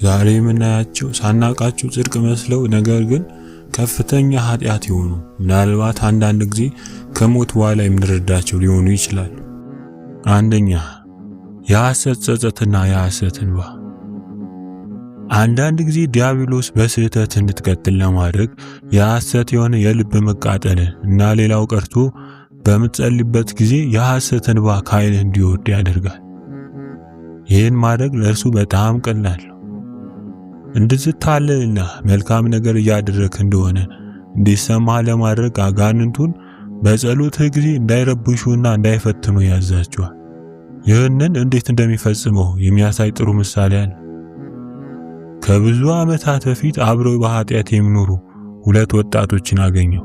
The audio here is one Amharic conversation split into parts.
ዛሬ የምናያቸው ሳናቃቸው ጽድቅ መስለው ነገር ግን ከፍተኛ ኃጢአት ይሆኑ ምናልባት አንዳንድ ጊዜ ከሞት በኋላ የምንረዳቸው ሊሆኑ ይችላል። አንደኛ፣ የሐሰት ጸጸትና የሐሰት እንባ። አንዳንድ ጊዜ ዲያብሎስ በስህተት እንድትቀጥል ለማድረግ የሐሰት የሆነ የልብ መቃጠልን እና ሌላው ቀርቶ በምትጸልይበት ጊዜ የሐሰት እንባ ከዓይንህ እንዲወርድ ያደርጋል። ይህን ማድረግ ለእርሱ በጣም ቀላል ነው። እንድትታለልና መልካም ነገር እያደረግህ እንደሆነ እንዲሰማህ ለማድረግ አጋንንቱን በጸሎትህ ጊዜ እንዳይረብሹና እንዳይፈትኑ ያዛቸዋል። ይህንን እንዴት እንደሚፈጽመው የሚያሳይ ጥሩ ምሳሌ አለ። ከብዙ ዓመታት በፊት አብረው በኃጢአት የሚኖሩ ሁለት ወጣቶችን አገኘሁ።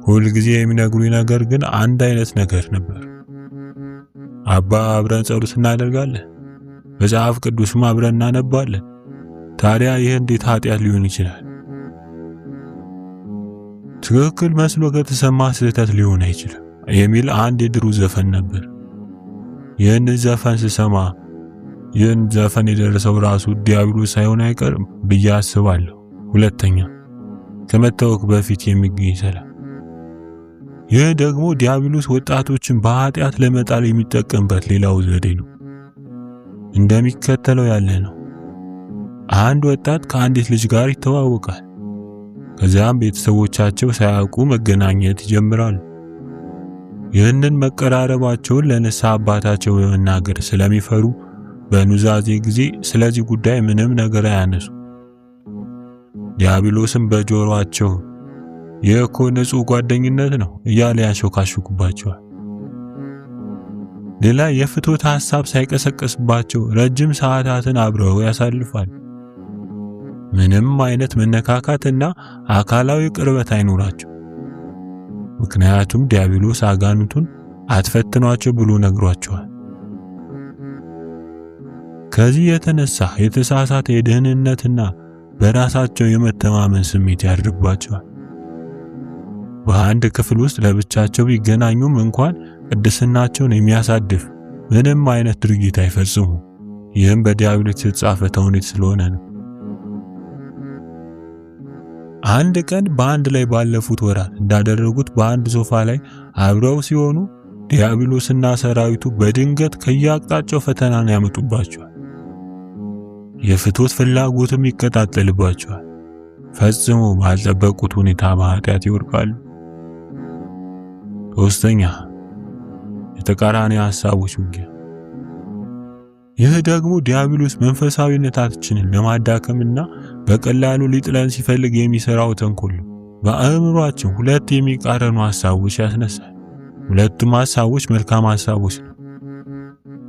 ሁል ጊዜ የሚነግሩኝ ነገር ግን አንድ አይነት ነገር ነበር። አባ አብረን ጸሎት እናደርጋለን፣ መጽሐፍ ቅዱስም አብረን እናነባለን። ታዲያ ይህ እንዴት ኃጢአት ሊሆን ይችላል? ትክክል መስሎ ከተሰማ ስህተት ሊሆን አይችልም የሚል አንድ የድሮ ዘፈን ነበር። ይህን ዘፈን ስሰማ ይህን ዘፈን የደረሰው ራሱ ዲያብሎስ ሳይሆን አይቀርም ብዬ አስባለሁ። ሁለተኛ፣ ከመታወክ በፊት የሚገኝ ሰላም። ይህ ደግሞ ዲያብሎስ ወጣቶችን በኃጢአት ለመጣል የሚጠቀምበት ሌላው ዘዴ ነው። እንደሚከተለው ያለ ነው። አንድ ወጣት ከአንዲት ልጅ ጋር ይተዋወቃል። ከዚያም ቤተሰቦቻቸው ሳያውቁ መገናኘት ይጀምራሉ። ይህንን መቀራረባቸውን ለንስሐ አባታቸው በመናገር ስለሚፈሩ በኑዛዜ ጊዜ ስለዚህ ጉዳይ ምንም ነገር አያነሱ። ዲያብሎስም በጆሮአቸው ይህ እኮ ንጹሕ ጓደኝነት ነው እያለ ያሾካሹኩባቸዋል። ሌላ የፍትወት ሐሳብ ሳይቀሰቀስባቸው ረጅም ሰዓታትን አብረው ያሳልፋሉ። ምንም አይነት መነካካትና አካላዊ ቅርበት አይኖራቸው። ምክንያቱም ዲያብሎስ አጋንንቱን አትፈትኗቸው ብሎ ነግሯቸዋል። ከዚህ የተነሳ የተሳሳተ የደህንነትና በራሳቸው የመተማመን ስሜት ያድርባቸዋል። በአንድ ክፍል ውስጥ ለብቻቸው ቢገናኙም እንኳን ቅድስናቸውን የሚያሳድፍ ምንም አይነት ድርጊት አይፈጽሙ። ይህም በዲያብሎስ የተጻፈ ተውኔት ስለሆነ ነው። አንድ ቀን በአንድ ላይ ባለፉት ወራት እንዳደረጉት በአንድ ሶፋ ላይ አብረው ሲሆኑ ዲያብሎስና ሰራዊቱ በድንገት ከየአቅጣጫው ፈተናን ያመጡባቸዋል። የፍትወት ፍላጎትም ይቀጣጠልባቸዋል። ፈጽሞ ባልጠበቁት ሁኔታ በኃጢአት ይወድቃሉ። ሶስተኛ፣ የተቃራኒ ሐሳቦች ውጊያ። ይህ ደግሞ ዲያብሎስ መንፈሳዊነታችንን ለማዳከምና በቀላሉ ሊጥለን ሲፈልግ የሚሰራው ተንኮል ነው። በአእምሮአችን ሁለት የሚቃረኑ ሐሳቦች ያስነሳል። ሁለቱም ሐሳቦች መልካም ሐሳቦች ነው።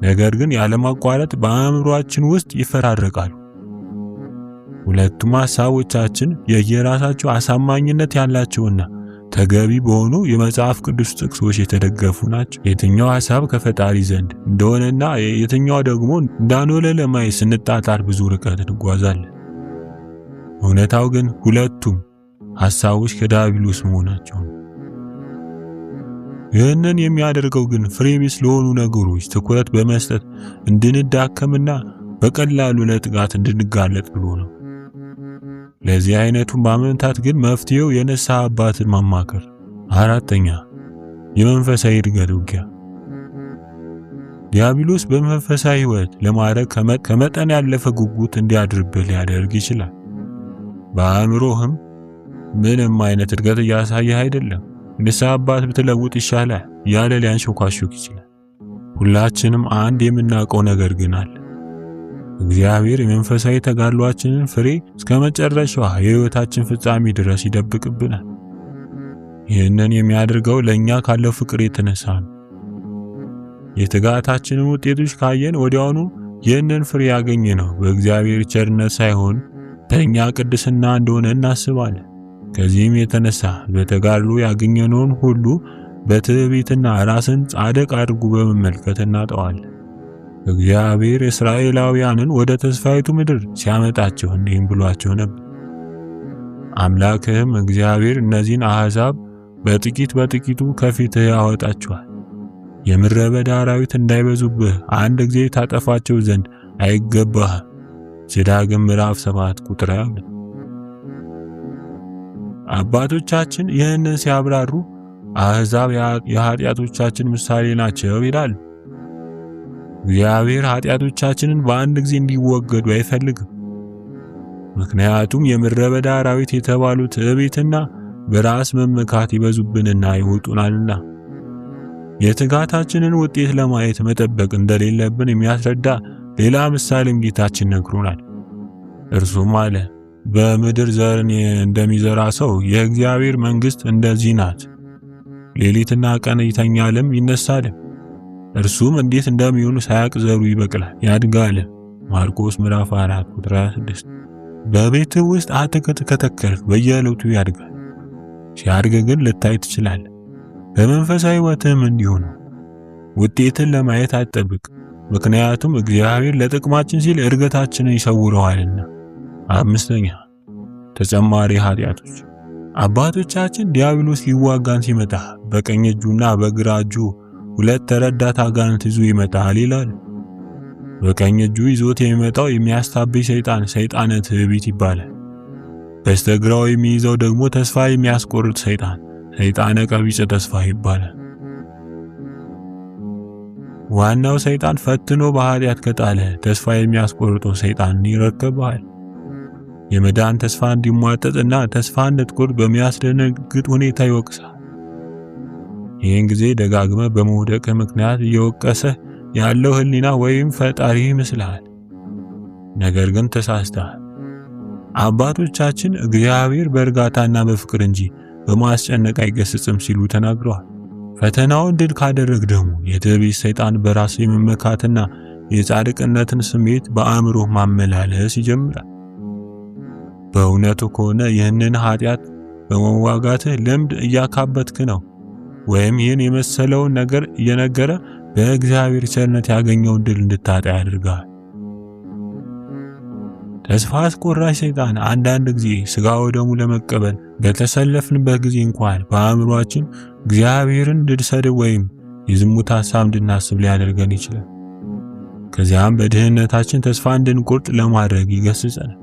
ነገር ግን ያለማቋረጥ በአእምሮአችን ውስጥ ይፈራረቃሉ። ሁለቱም ሐሳቦቻችን የየራሳቸው አሳማኝነት ያላቸውና ተገቢ በሆኑ የመጽሐፍ ቅዱስ ጥቅሶች የተደገፉ ናቸው። የትኛው ሐሳብ ከፈጣሪ ዘንድ እንደሆነና የትኛው ደግሞ እንዳልሆነ ለማየት ስንጣጣር ብዙ ርቀት እንጓዛለን። እውነታው ግን ሁለቱም ሐሳቦች ከዲያብሎስ መሆናቸው ነው። ይህንን የሚያደርገው ግን ፍሬ ቢስ ለሆኑ ነገሮች ትኩረት በመስጠት እንድንዳከምና በቀላሉ ለጥቃት እንድንጋለጥ ብሎ ነው። ለዚህ አይነቱ ማመንታት ግን መፍትሄው የንስሐ አባትን ማማከር። አራተኛ፣ የመንፈሳዊ እድገት ውጊያ። ዲያብሎስ በመንፈሳዊ ሕይወት ለማድረግ ከመጠን ያለፈ ጉጉት እንዲያድርብህ ሊያደርግ ይችላል። በአእምሮህም ምንም አይነት እድገት እያሳየህ አይደለም፣ ንስሐ አባት ብትለውጥ ይሻላል ያለ ሊያንሾካሾክ ይችላል። ሁላችንም አንድ የምናውቀው ነገር ግን አለ። እግዚአብሔር የመንፈሳዊ ተጋድሏችንን ፍሬ እስከ መጨረሻው የሕይወታችን ፍጻሜ ድረስ ይደብቅብናል። ይህንን የሚያደርገው ለኛ ካለው ፍቅር የተነሳ ነው። የትጋታችንን ውጤቶች ካየን ወዲያውኑ ይህንን ፍሬ ያገኘነው በእግዚአብሔር ቸርነት ሳይሆን በእኛ ቅድስና እንደሆነ እናስባለን። ከዚህም የተነሳ በተጋድሎ ያገኘነውን ሁሉ በትዕቢትና ራስን ጻድቅ አድርጎ በመመልከት እናጠዋለን። እግዚአብሔር እስራኤላውያንን ወደ ተስፋይቱ ምድር ሲያመጣቸው እንዲህም ብሏቸው ነበር። አምላክህም እግዚአብሔር እነዚህን አሕዛብ በጥቂት በጥቂቱ ከፊትህ ያወጣቸዋል። የምድረ በዳ አራዊት እንዳይበዙብህ አንድ ጊዜ ታጠፋቸው ዘንድ አይገባህም። ዘዳግም ምዕራፍ 7 ቁጥር 22። አባቶቻችን ይህንን ሲያብራሩ አሕዛብ የኃጢአቶቻችን ምሳሌ ናቸው ይላሉ። እግዚአብሔር ኃጢአቶቻችንን በአንድ ጊዜ እንዲወገዱ አይፈልግም። ምክንያቱም የምድረ በዳ አራዊት የተባሉ ትዕቢትና በራስ መመካት ይበዙብንና ይውጡናልና። የትጋታችንን ውጤት ለማየት መጠበቅ እንደሌለብን የሚያስረዳ ሌላ ምሳሌም ጌታችን ነግሮናል። እርሱም አለ፣ በምድር ዘርን እንደሚዘራ ሰው የእግዚአብሔር መንግሥት እንደዚህ ናት። ሌሊትና ቀን ይተኛልም ይነሳልም፣ እርሱም እንዴት እንደሚሆኑ ሳያውቅ ዘሩ ይበቅላል ያድጋል። ማርቆስ ምዕራፍ 4 ቁጥር 26። በቤትህ ውስጥ አትክልት ከተከልክ በየዕለቱ ያድጋል። ሲያድግ ግን ልታይ ትችላለህ። በመንፈሳዊ ሕይወትም እንዲሁ ነው። ውጤትን ለማየት አትጠብቅ፣ ምክንያቱም እግዚአብሔር ለጥቅማችን ሲል እድገታችንን ይሰውረዋልና። 5ኛ ተጨማሪ ኃጢአቶች። አባቶቻችን ዲያብሎስ ሊዋጋን ሲመጣ በቀኝ እጁና በግራ እጁ 2 ረዳት አጋንንት ይዞ ይመጣል ይላል። በቀኝ እጁ ይዞት የሚመጣው የሚያስታብይ ሰይጣነ ትዕቢት ይባላል። በስተግራው የሚይዘው ደግሞ ተስፋ የሚያስቆርጥ ሰይጣነ ቀቢጸ ተስፋ ይባላል። ዋናው ሰይጣን ፈትኖ በኃጢአት ከጣለ ተስፋ የሚያስቆርጠው ሰይጣን ይረከብሃል። የመዳን ተስፋ እንዲሟጠጥና ተስፋ እንድትቆርጥ በሚያስደነግጥ ሁኔታ ይወቅሳል። ይህን ጊዜ ደጋግመ በመውደቅ ምክንያት እየወቀሰህ ያለው ሕሊና ወይም ፈጣሪ ይመስልሃል። ነገር ግን ተሳስተሃል። አባቶቻችን እግዚአብሔር በእርጋታና በፍቅር እንጂ በማስጨነቅ አይገስጽም ሲሉ ተናግረዋል። ፈተናውን ድል ካደረግ ደግሞ የትዕቢት ሰይጣን በራስ የመመካትና የጻድቅነትን ስሜት በአእምሮ ማመላለስ ይጀምራል። በእውነቱ ከሆነ ይህንን ኃጢአት በመዋጋትህ ልምድ እያካበትክ ነው፣ ወይም ይህን የመሰለውን ነገር እየነገረ በእግዚአብሔር ቸርነት ያገኘውን ድል እንድታጣ ያደርጋል። ተስፋ አስቆራጭ ሰይጣን አንዳንድ ጊዜ ሥጋ ወደሙ ለመቀበል በተሰለፍንበት ጊዜ እንኳን በአእምሯችን እግዚአብሔርን እንድንሰድብ ወይም የዝሙት ሐሳብ እንድናስብ ሊያደርገን ይችላል። ከዚያም በድህነታችን ተስፋ እንድንቆርጥ ለማድረግ ይገስጸናል፣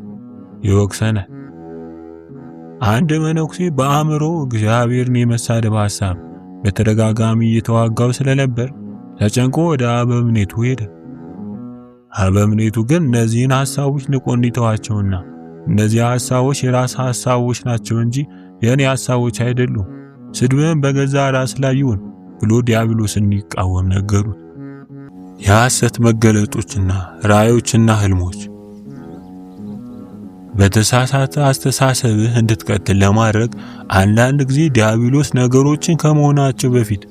ይወቅሰናል። አንድ መነኩሴ በአእምሮ እግዚአብሔርን የመሳደብ ሐሳብ በተደጋጋሚ እየተዋጋው ስለነበር ተጨንቆ ወደ አበምኔቱ ሄደ። አበምኔቱ ግን እነዚህን ሐሳቦች ንቆ እንዲተዋቸውና እነዚህ ሐሳቦች የራስ ሐሳቦች ናቸው እንጂ የኔ ሐሳቦች አይደሉም፣ ስድብህን በገዛ ራስ ላይ ይሁን ብሎ ዲያብሎስን እንዲቃወም ነገሩት። የሐሰት መገለጦችና ራእዮችና ህልሞች። በተሳሳተ አስተሳሰብህ እንድትቀጥል ለማድረግ አንዳንድ ጊዜ ዲያብሎስ ነገሮችን ከመሆናቸው በፊት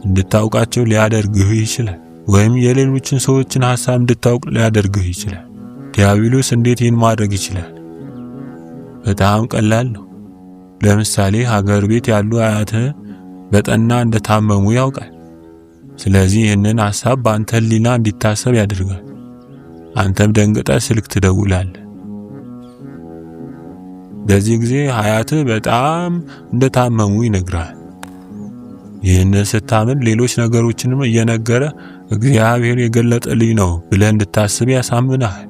እንድታውቃቸው ሊያደርግህ ይችላል፣ ወይም የሌሎችን ሰዎችን ሐሳብ እንድታውቅ ሊያደርግህ ይችላል። ዲያብሎስ እንዴት ይህን ማድረግ ይችላል? በጣም ቀላል ነው። ለምሳሌ ሀገር ቤት ያሉ አያትህ በጠና እንደታመሙ ያውቃል። ስለዚህ ይህንን ሐሳብ በአንተ ሕሊና እንዲታሰብ ያደርጋል። አንተም ደንግጠህ ስልክ ትደውላለህ። በዚህ ጊዜ አያትህ በጣም እንደታመሙ ይነግራል። ይህንን ስታምን ሌሎች ነገሮችንም እየነገረ እግዚአብሔር የገለጠልኝ ነው ብለህ እንድታስብ ያሳምናል።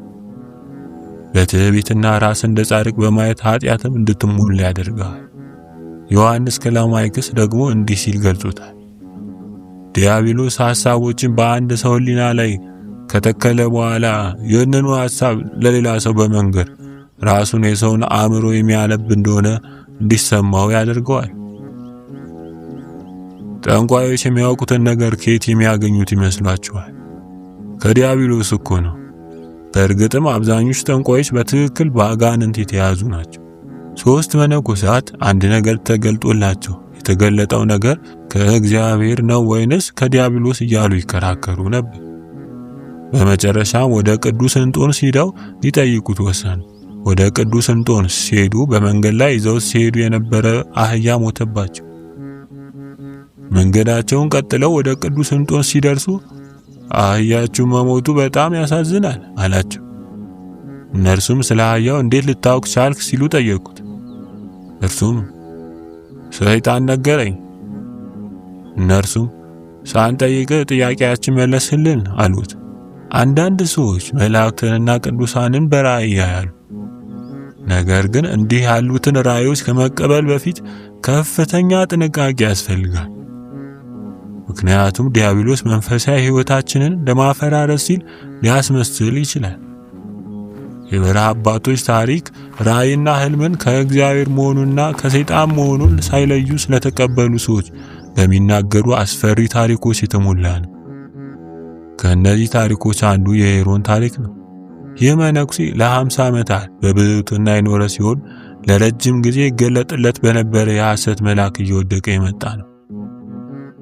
በትዕቢትና ራስ እንደ ጻድቅ በማየት ኃጢአትም እንድትሞላ ያደርጋል። ዮሐንስ ከላማይክስ ደግሞ እንዲህ ሲል ገልጾታል። ዲያብሎስ ሐሳቦችን በአንድ ሰው ሕሊና ላይ ከተከለ በኋላ ይህንኑ ሐሳብ ለሌላ ሰው በመንገር ራሱን የሰውን አእምሮ የሚያነብ እንደሆነ እንዲሰማው ያደርገዋል። ጠንቋዮች የሚያውቁትን ነገር ከየት የሚያገኙት ይመስላችኋል? ከዲያብሎስ እኮ ነው። በእርግጥም አብዛኞቹ ጠንቋዮች በትክክል በአጋንንት የተያዙ ናቸው። 3 መነኮሳት አንድ ነገር ተገልጦላቸው የተገለጠው ነገር ከእግዚአብሔር ነው ወይንስ ከዲያብሎስ እያሉ ይከራከሩ ነበር። በመጨረሻም ወደ ቅዱስ እንጦንስ ሄደው ሊጠይቁት ወሰኑ። ወደ ቅዱስ እንጦንስ ሲሄዱ በመንገድ ላይ ይዘው ሲሄዱ የነበረ አህያ ሞተባቸው። መንገዳቸውን ቀጥለው ወደ ቅዱስ እንጦንስ ሲደርሱ አህያችሁ መሞቱ በጣም ያሳዝናል አላቸው። እነርሱም ስለ አህያው እንዴት ልታውቅ ቻልክ ሲሉ ጠየቁት። እርሱም ሰይጣን ነገረኝ። እነርሱም ሳንጠይቅ ጥያቄያችን መለስልን አሉት። አንዳንድ ሰዎች መላእክትንና ቅዱሳንን በራእይ ያያሉ። ነገር ግን እንዲህ ያሉትን ራእዮች ከመቀበል በፊት ከፍተኛ ጥንቃቄ ያስፈልጋል። ምክንያቱም ዲያብሎስ መንፈሳዊ ሕይወታችንን ለማፈራረስ ሲል ሊያስመስል ይችላል። የበረሃ አባቶች ታሪክ ራእይና ህልምን ከእግዚአብሔር መሆኑንና ከሰይጣን መሆኑን ሳይለዩ ስለተቀበሉ ሰዎች በሚናገሩ አስፈሪ ታሪኮች የተሞላ ነው። ከእነዚህ ታሪኮች አንዱ የሄሮን ታሪክ ነው። ይህ መነኩሴ ለ50 ዓመታት በብሕትውና የኖረ ሲሆን ለረጅም ጊዜ ይገለጥለት በነበረ የሐሰት መልአክ እየወደቀ የመጣ ነው።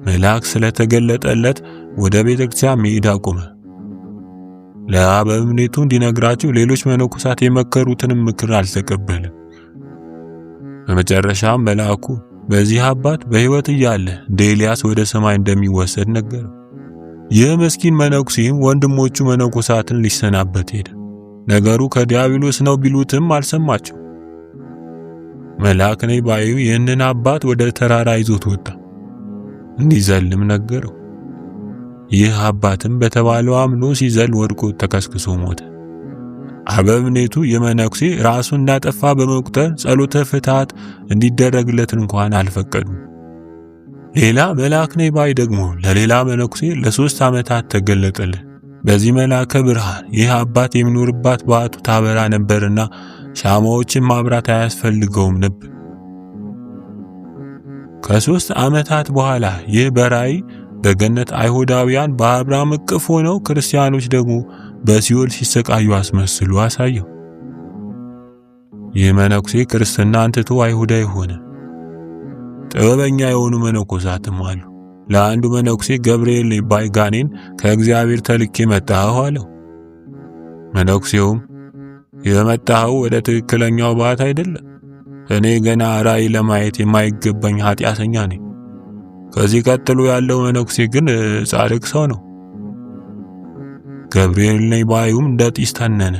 መልአክ ስለተገለጠለት ወደ ቤተክርስቲያን መሄድ አቆመ። ለአበምኔቱ እንዲነግራቸው ሌሎች መነኮሳት የመከሩትንም ምክር አልተቀበለም። በመጨረሻም መልአኩ በዚህ አባት በሕይወት እያለ እንደ ኤልያስ ወደ ሰማይ እንደሚወሰድ ነገረው። ይህ ምስኪን መነኩሴም ወንድሞቹ መነኮሳትን ሊሰናበት ሄደ። ነገሩ ከዲያብሎስ ነው ቢሉትም አልሰማቸው። መልአክ ነኝ ባዩ ይህንን አባት ወደ ተራራ ይዞት ወጣ፣ እንዲዘልም ነገረው። ይህ አባትም በተባለው አምኖ ሲዘል ወድቆ ተከስክሶ ሞተ። አበምኔቱ የመነኩሴ ራሱን እንዳጠፋ በመቁጠር ጸሎተ ፍትሐት እንዲደረግለት እንኳን አልፈቀዱም። ሌላ መልአክ ነኝ ባይ ደግሞ ለሌላ መነኩሴ ለ3 ዓመታት ተገለጠለት። በዚህ መልአከ ብርሃን ይህ አባት የሚኖርባት በዓቱ ታበራ ነበርና ሻማዎችን ማብራት አያስፈልገውም ነበር። ከ3 ዓመታት በኋላ ይህ በራእይ በገነት አይሁዳውያን በአብርሃም እቅፍ ሆነው ክርስቲያኖች ደግሞ በሲኦል ሲሰቃዩ አስመስሎ አሳየው። ይህ መነኩሴ ክርስትናን ትቶ አይሁዳዊ ሆነ። ጥበበኛ የሆኑ መነኮሳትም አሉ። ለአንዱ መነኩሴ ገብርኤል ባይ ጋኔን ከእግዚአብሔር ተልኬ መጣሁ አለው። መነኩሴውም የመጣኸው ወደ ትክክለኛው ባት አይደለም። እኔ ገና ራእይ ለማየት የማይገባኝ ኃጢአተኛ ነኝ። ከዚህ ቀጥሎ ያለው መነኩሴ ግን ጻድቅ ሰው ነው። ገብርኤል ነኝ ባዩም እንደ ጢስ ተነነ።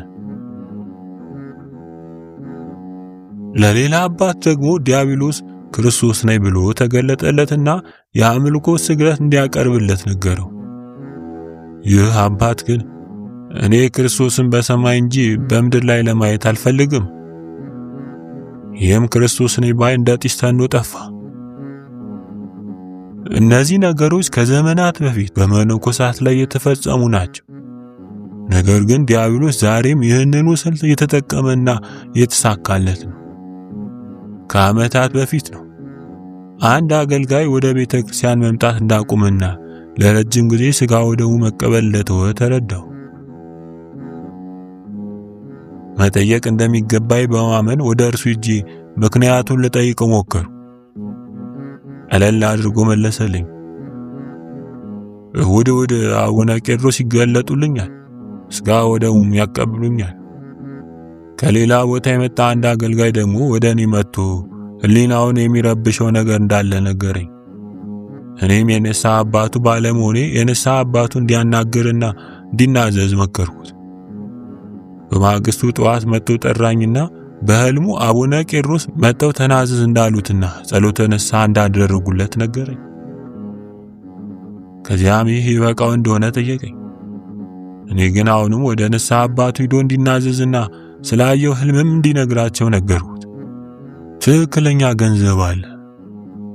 ለሌላ አባት ደግሞ ዲያብሎስ ክርስቶስ ነኝ ብሎ ተገለጠለትና የአምልኮ ስግደት እንዲያቀርብለት ነገረው። ይህ አባት ግን እኔ ክርስቶስን በሰማይ እንጂ በምድር ላይ ለማየት አልፈልግም። ይህም ክርስቶስ ነኝ ባይ እንደ ጢስ ተኖ ጠፋ። እነዚህ ነገሮች ከዘመናት በፊት በመነኮሳት ላይ የተፈጸሙ ናቸው። ነገር ግን ዲያብሎስ ዛሬም ይህንኑ ስልት እየተጠቀመና እየተሳካለት ነው። ከዓመታት በፊት ነው አንድ አገልጋይ ወደ ቤተ ክርስቲያን መምጣት እንዳቆመና ለረጅም ጊዜ ሥጋ ወደሙ መቀበል እንደተወ ተረዳው። መጠየቅ እንደሚገባኝ በማመን ወደ እርሱ ሂጄ ምክንያቱን ልጠይቀው ሞከሩ። ቀለል አድርጎ መለሰልኝ። እሁድ አቡነ ቄድሮስ ይገለጡልኛል፣ ሥጋ ወደሙም ያቀብሉኛል። ከሌላ ቦታ የመጣ አንድ አገልጋይ ደግሞ ወደ እኔ መጥቶ ሕሊናውን የሚረብሸው ነገር እንዳለ ነገረኝ። እኔም የንስሐ አባቱ ባለመሆኔ የንስሐ አባቱ እንዲያናግርና እንዲናዘዝ መከርኩት። በማግስቱ ጠዋት መጥቶ ጠራኝና በሕልሙ አቡነ ቄድሮስ መጥተው ተናዘዝ እንዳሉትና ጸሎተ ንስሐ እንዳደረጉለት ነገረኝ። ከዚያም ይህ ይበቃው እንደሆነ ጠየቀኝ። እኔ ግን አሁንም ወደ ንስሐ አባቱ ሂዶ እንዲናዘዝና ስላየው ሕልምም እንዲነግራቸው ነገርኩት። ትክክለኛ ገንዘብ አለ፣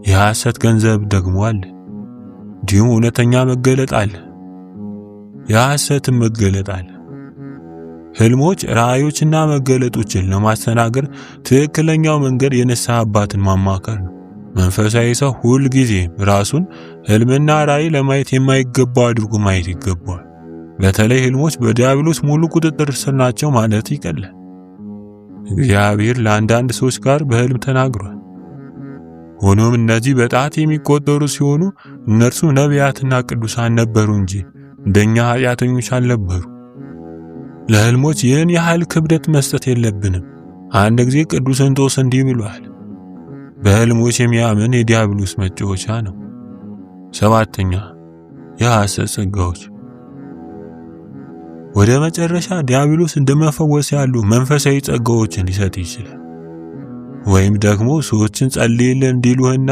የሐሰት ገንዘብ ደግሞ አለ። እንዲሁም እውነተኛ መገለጥ አለ፣ የሐሰትም መገለጥ አለ። ሕልሞች፣ ራእዮችና መገለጦችን ለማስተናገድ ትክክለኛው መንገድ የንስሐ አባትን ማማከር ነው። መንፈሳዊ ሰው ሁል ጊዜ ራሱን ሕልምና ራእይ ለማየት የማይገባው አድርጎ ማየት ይገባዋል። በተለይ ሕልሞች በዲያብሎስ ሙሉ ቁጥጥር ስር ናቸው ማለት ይቀላል። እግዚአብሔር ለአንዳንድ ሰዎች ጋር በሕልም ተናግሯል። ሆኖም እነዚህ በጣት የሚቆጠሩ ሲሆኑ እነርሱ ነቢያትና ቅዱሳን ነበሩ እንጂ እንደኛ ኃጢአተኞች አልነበሩ። ለሕልሞች ይህን ያህል ክብደት መስጠት የለብንም። አንድ ጊዜ ቅዱስ እንጦስ እንዲህ ብሏል፣ በሕልሞች የሚያምን የዲያብሎስ መጫወቻ ነው። 7ኛ የሐሰት ጸጋዎች። ወደ መጨረሻ ዲያብሎስ እንደመፈወስ ያሉ መንፈሳዊ ጸጋዎችን ሊሰጥ ይችላል። ወይም ደግሞ ሰዎችን ጸልይልን እንዲሉህና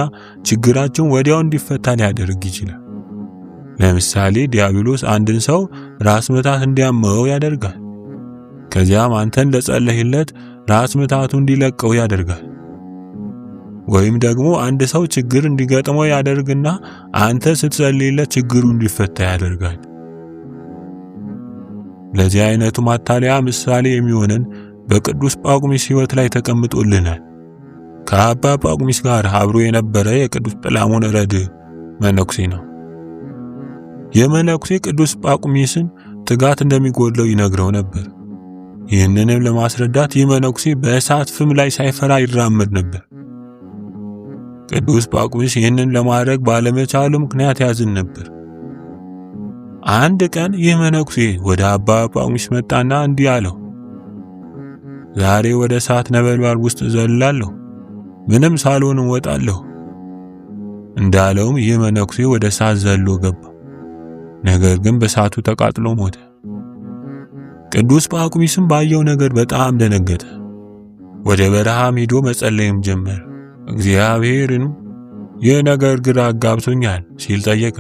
ችግራቸውን ወዲያው እንዲፈታ ሊያደርግ ይችላል። ለምሳሌ ዲያብሎስ አንድን ሰው ራስ ምታት እንዲያመው ያደርጋል። ከዚያም አንተ እንደጸለይለት ራስ ምታቱ እንዲለቀው ያደርጋል። ወይም ደግሞ አንድ ሰው ችግር እንዲገጥመው ያደርግና አንተ ስትጸልይለት ችግሩ እንዲፈታ ያደርጋል። ለዚህ አይነቱ ማታለያ ምሳሌ የሚሆነን በቅዱስ ጳቁሚስ ሕይወት ላይ ተቀምጦልናል። ከአባ ጳቁሚስ ጋር አብሮ የነበረ የቅዱስ ጥላሞን ረድ መነኩሴ ነው። የመነኩሴ ቅዱስ ጳቁሚስን ትጋት እንደሚጎድለው ይነግረው ነበር። ይህንንም ለማስረዳት ይህ መነኩሴ በእሳት ፍም ላይ ሳይፈራ ይራመድ ነበር። ቅዱስ ጳቁሚስ ይህንን ለማድረግ ባለመቻሉ ምክንያት ያዝን ነበር። አንድ ቀን ይህ መነኩሴ ወደ አባ ጳቁሚስ መጣና እንዲህ አለው፣ ዛሬ ወደ እሳት ነበልባል ውስጥ ዘላለሁ፣ ምንም ሳልሆን እወጣለሁ። እንዳለውም ይህ መነኩሴ ወደ እሳት ዘሎ ገባ። ነገር ግን በእሳቱ ተቃጥሎ ሞተ። ቅዱስ ጳቁሚስም ባየው ነገር በጣም ደነገጠ። ወደ በረሃም ሄዶ መጸለይም ጀመረ። እግዚአብሔርንም ይህ ነገር ግራ አጋብቶኛል ሲል ጠየቀ።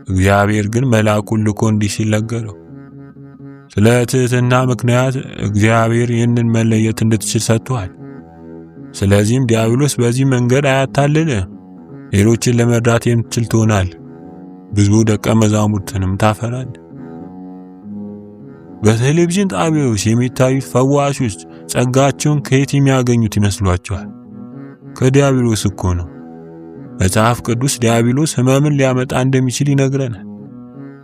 እግዚአብሔር ግን መልአኩን ልኮ እንዲህ ሲል ነገረው፣ ስለ ትሕትና ምክንያት እግዚአብሔር ይህንን መለየት እንድትችል ሰጥቷል። ስለዚህም ዲያብሎስ በዚህ መንገድ አያታልልህ፣ ሌሎችን ለመርዳት የምትችል ትሆናል፣ ብዙ ደቀ መዛሙርትንም ታፈራል። በቴሌቪዥን ጣቢያዎች የሚታዩት ፈዋሾች ጸጋቸውን ከየት የሚያገኙት ይመስሏቸዋል? ከዲያብሎስ እኮ ነው። መጽሐፍ ቅዱስ ዲያብሎስ ሕመምን ሊያመጣ እንደሚችል ይነግረናል።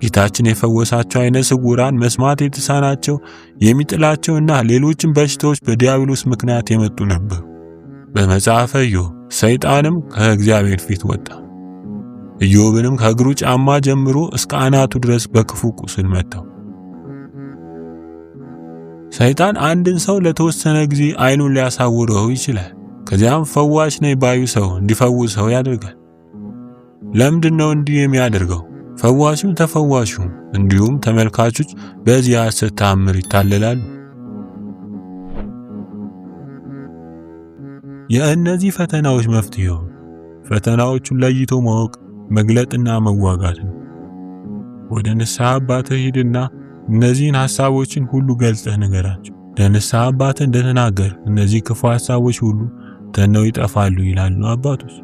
ጌታችን የፈወሳቸው አይነ ስውራን፣ መስማት የተሳናቸው፣ የሚጥላቸውና ሌሎችም በሽታዎች በዲያብሎስ ምክንያት የመጡ ነበሩ። በመጽሐፈ ኢዮብ ሰይጣንም ከእግዚአብሔር ፊት ወጣ፣ ኢዮብንም ከእግሩ ጫማ ጀምሮ እስከ አናቱ ድረስ በክፉ ቁስል መታው። ሰይጣን አንድን ሰው ለተወሰነ ጊዜ አይኑን ሊያሳውረው ይችላል። ከዚያም ፈዋሽ ነኝ ባዩ ሰው እንዲፈውሰው ያደርጋል። ለምንድነው እንዲህ የሚያደርገው? ፈዋሹም ተፈዋሹም እንዲሁም ተመልካቾች በዚህ ሐሰት ተአምር ይታለላሉ። የእነዚህ ፈተናዎች መፍትሄው ፈተናዎቹን ለይቶ ማወቅ፣ መግለጥና መዋጋት ነው። ወደ ንስሐ አባትህ ሂድና እነዚህን ሐሳቦችን ሁሉ ገልጸህ ንገራቸው። ለንስሐ አባትህ እንደተናገር እነዚህ ክፉ ሐሳቦች ሁሉ ተነው ይጠፋሉ ይላሉ አባቶች።